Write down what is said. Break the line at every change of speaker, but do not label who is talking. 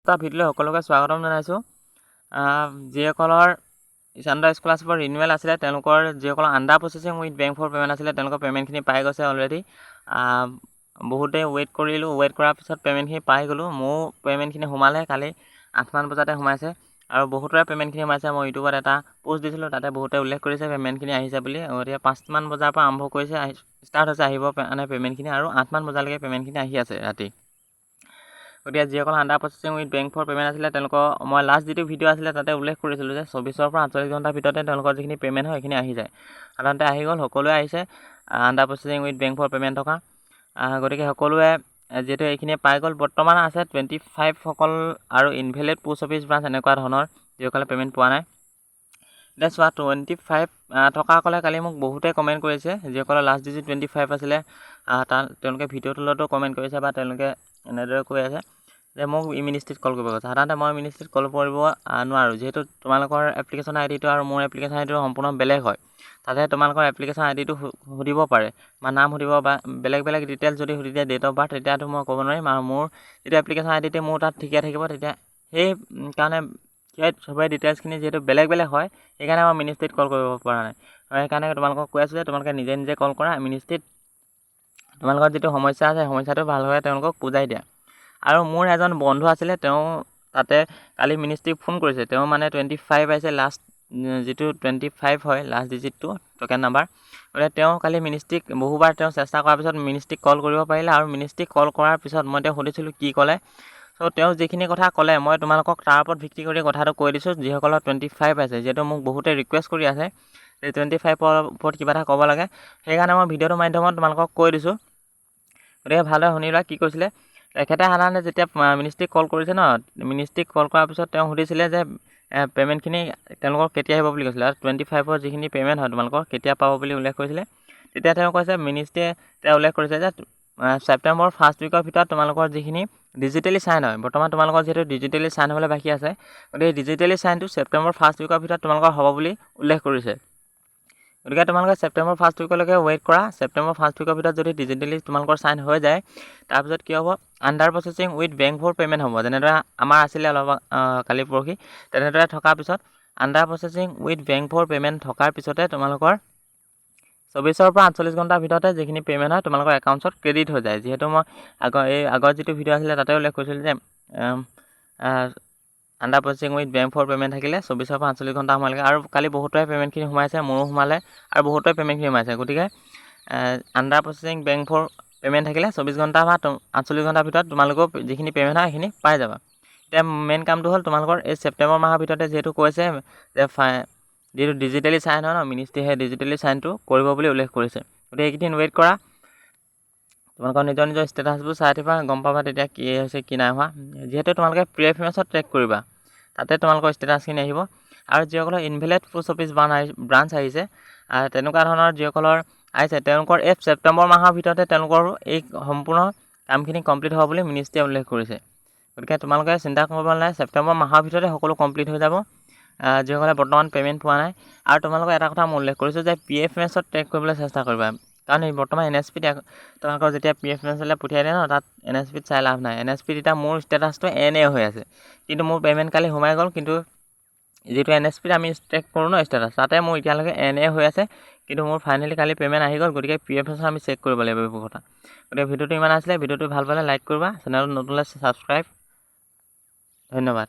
এটা ভিডিঅ'লৈ সকলোকে স্বাগতম জনাইছোঁ। যিসকলৰ ইছানডা স্কলাৰশ্বিপৰ ৰিনিউৱেল আছিলে তেওঁলোকৰ যিসকলৰ under processing with bank for payment আছিলে তেওঁলোকৰ পে'মেণ্টখিনি পাই গৈছে অলৰেডি। বহুতে ৱেইট কৰিলোঁ, ৱেইট কৰাৰ পিছত পে'মেণ্টখিনি পাই গ'লোঁ। মোৰ পে'মেণ্টখিনি সোমালে কালি 8মান বজাতে সোমাইছে আৰু বহুতৰে পে'মেণ্টখিনি সোমাইছে। মই ইউটিউবত এটা পোষ্ট দিছিলোঁ, তাতে বহুতে উল্লেখ কৰিছে পে'মেণ্টখিনি আহিছে বুলি। গতিকে 5মান বজাৰ পৰা আৰম্ভ কৰিছে, ষ্টাৰ্ট হৈছে আহিব মানে পে'মেণ্টখিনি, আৰু 8মান বজালৈকে পে'মেণ্টখিনি আহি আছে ৰাতি। গতিকে যিসকল under processing with bank for payment আছিলে তেওঁলোকৰ মই লাষ্ট যিটো ভিডিঅ' আছিলে তাতে উল্লেখ কৰিছিলোঁ যে 24ৰ পৰা 48 ঘণ্টাৰ ভিতৰতে তেওঁলোকৰ যিখিনি পে'মেণ্ট হয় সেইখিনি আহি যায়। সাধাৰণতে আহি গ'ল, সকলোৱে আহিছে under processing with bank for payment থকা। গতিকে সকলোৱে যিহেতু এইখিনি পাই গ'ল। বৰ্তমান আছে 25 সকল আৰু ইনভেলিড পোষ্ট অফিচ ব্ৰাঞ্চ এনেকুৱা ধৰণৰ যিসকলে পে'মেণ্ট পোৱা নাই। এতিয়া চোৱা 25 থকাসকলে কালি মোক বহুতে কমেণ্ট কৰিছে, যিসকলৰ লাষ্ট ডিজিট 25 আছিলে তেওঁলোকে ভিডিঅ'ৰ তলতো কমেণ্ট কৰিছে বা তেওঁলোকে এনেদৰে কৈ আছে যে মোক ইমিনিষ্ট্ৰীত কল কৰিব কৈছে। সাধাৰণতে মই ইমিনিষ্ট্ৰীত কল কৰিব নোৱাৰোঁ, যিহেতু তোমালোকৰ এপ্লিকেশ্যন আইডিটো আৰু মোৰ এপ্লিকেশ্যন আইডিটো সম্পূৰ্ণ বেলেগ হয়। তাতে তোমালোকৰ এপ্লিকেশ্যন আইডিটো সুধিব পাৰে বা নাম সুধিব বা বেলেগ বেলেগ ডিটেইলছ যদি সুধি দিয়ে ডেট অফ বাৰ্থ, তেতিয়াতো মই ক'ব নোৱাৰিম। আৰু মোৰ যিটো এপ্লিকেশ্যন আইডিটো মোৰ তাত ঠিকে থাকিব, তেতিয়া সেই কাৰণে চবৰে ডিটেইলছখিনি যিহেতু বেলেগ বেলেগ হয় সেইকাৰণে মই মিনিষ্ট্ৰীত কল কৰিব পৰা নাই। সেইকাৰণে তোমালোকক কৈ আছোঁ যে তোমালোকে নিজে নিজে কল কৰা, মিনিষ্ট্ৰীত তোমালোকৰ যিটো সমস্যা আছে সমস্যাটো ভালদৰে তেওঁলোকক বুজাই দিয়া। আৰু মোৰ এজন বন্ধু আছিলে, তেওঁ তাতে কালি মিনিষ্ট্ৰীক ফোন কৰিছে। তেওঁ মানে 25 পাইছে, লাষ্ট যিটো 25 হয় লাষ্ট ডিজিটটো টকেন নাম্বাৰ। গতিকে তেওঁ কালি মিনিষ্ট্ৰীক বহুবাৰ তেওঁ চেষ্টা কৰাৰ পিছত মিনিষ্ট্ৰীক কল কৰিব পাৰিলে। আৰু মিনিষ্ট্ৰীক কল কৰাৰ পিছত মই তেওঁ সুধিছিলোঁ কি ক'লে। চ' তেওঁ যিখিনি কথা ক'লে মই তোমালোকক তাৰ ওপৰত ভিত্তি কৰি কথাটো কৈ দিছোঁ। যিসকলৰ 25 পাইছে, যিহেতু মোক বহুতে ৰিকুৱেষ্ট কৰি আছে যে 25ৰ ওপৰত কিবা এটা ক'ব লাগে, সেইকাৰণে মই ভিডিঅ'টোৰ মাধ্যমত তোমালোকক কৈ দিছোঁ। গতিকে ভালদৰে শুনি লোৱা কি কৈছিলে। তেখেতে সাধাৰণতে যেতিয়া মিনিষ্ট্ৰীক কল কৰিছে ন, মিনিষ্ট্ৰীক কল কৰাৰ পিছত তেওঁ সুধিছিলে যে পে'মেণ্টখিনি তেওঁলোকৰ কেতিয়া আহিব বুলি কৈছিলে, আৰু 25ৰ যিখিনি পে'মেণ্ট হয় তোমালোকৰ কেতিয়া পাব বুলি উল্লেখ কৰিছিলে। তেতিয়া তেওঁ কৈছে, মিনিষ্ট্ৰীয়ে তেওঁ উল্লেখ কৰিছে যে ছেপ্টেম্বৰৰ ফাৰ্ষ্ট উইকৰ ভিতৰত তোমালোকৰ যিখিনি ডিজিটেলি চাইন হয়, বৰ্তমান তোমালোকৰ যিহেতু ডিজিটেলি চাইন হ'বলৈ বাকী আছে, গতিকে ডিজিটেলি চাইনটো ছেপ্টেম্বৰৰ ফাৰ্ষ্ট উইকৰ ভিতৰত তোমালোকৰ হ'ব বুলি উল্লেখ কৰিছে। গতিকে তোমালোকে ছেপ্টেম্বৰ ফাৰ্ষ্ট উইকলৈকে ৱেইট কৰা। ছেপ্টেম্বৰ ফাৰ্ষ্ট উইকৰ ভিতৰত যদি ডিজিটেলি তোমালোকৰ চাইন হৈ যায়, তাৰপিছত কি হ'ব, under processing with bank for payment হ'ব। যেনেদৰে আমাৰ আছিলে অলপ কালি পৰহি, তেনেদৰে থকাৰ পিছত under processing with bank for payment থকাৰ পিছতে তোমালোকৰ 24ৰ পৰা 48 ঘণ্টাৰ ভিতৰতে যিখিনি পে'মেণ্ট হয় তোমালোকৰ একাউণ্টছত ক্ৰেডিট হৈ যায়। যিহেতু মই আগৰ যিটো ভিডিঅ' আছিলে তাতে উল্লেখ কৰিছিলোঁ যে under processing with bank for payment থাকিলে 24ৰ পৰা 48 ঘণ্টা সময় লাগে। আৰু কালি বহুতৰে পে'মেণ্টখিনি সোমাইছে, মোৰো সোমালে আৰু বহুতৰে পে'মেণ্টখিনি সোমাইছে। গতিকে under processing bank for payment থাকিলে 24 ঘণ্টা বা 48 ঘণ্টাৰ ভিতৰত তোমালোকৰ যিখিনি পে'মেণ্ট হয় সেইখিনি পাই যাবা। এতিয়া মেইন কামটো হ'ল তোমালোকৰ এই ছেপ্টেম্বৰ মাহৰ ভিতৰতে যিহেতু কৈছে যে যিটো ডিজিটেলি চাইন হয় ন, মিনিষ্ট্ৰীয়ে সেই ডিজিটেলি চাইনটো কৰিব বুলি উল্লেখ কৰিছে। গতিকে এইকেইদিন ৱেইট কৰা, তোমালোকৰ নিজৰ নিজৰ ষ্টেটাছবোৰ চাই থাকিবা, গম পাবা তেতিয়া কি হৈছে কি নাই হোৱা। যিহেতু তোমালোকে প্ৰিফাৰেঞ্চত ট্ৰেক কৰিবা, তাতে তোমালোকৰ ষ্টেটাছখিনি আহিব। আৰু যিসকলৰ ইনভেলিড পোষ্ট অফিচ ব্ৰাঞ্চ আহিছে, তেনেকুৱা ধৰণৰ যিসকলৰ আহিছে তেওঁলোকৰ এই ছেপ্টেম্বৰ মাহৰ ভিতৰতে তেওঁলোকৰ এই সম্পূৰ্ণ কামখিনি কমপ্লিট হ'ব বুলি মিনিষ্ট্ৰীয়ে উল্লেখ কৰিছে। গতিকে তোমালোকে চিন্তা কৰিব নালাগে, ছেপ্টেম্বৰ মাহৰ ভিতৰতে সকলো কমপ্লিট হৈ যাব যিসকলে বৰ্তমান পে'মেণ্ট পোৱা নাই। আৰু তোমালোকক এটা কথা মই উল্লেখ কৰিছোঁ যে PFMS-ত ট্ৰেক কৰিবলৈ চেষ্টা কৰিবা, কাৰণ এই বৰ্তমান NSPত তোমালোকৰ যেতিয়া PFMS-লৈ পঠিয়াই দিয়ে ন, তাত NSPত চাই লাভ নাই। NSPত এতিয়া মোৰ ষ্টেটাছটো NA হৈ আছে, কিন্তু মোৰ পে'মেণ্ট কালি সোমাই গ'ল। কিন্তু যিটো NSPত আমি ট্ৰেক কৰোঁ ন ষ্টেটাছ, তাতে মোৰ এতিয়ালৈকে NA হৈ আছে, কিন্তু মোৰ ফাইনেলি কালি পে'মেণ্ট আহি গ'ল। গতিকে PFMS আমি চেক কৰিব লাগিব এইবোৰ কথা। গতিকে ভিডিঅ'টো ইমান আছিলে, ভিডিঅ'টো ভাল পালে লাইক কৰিবা, চেনেলটো নতুন হ'লে ছাবস্ক্ৰাইব। ধন্যবাদ।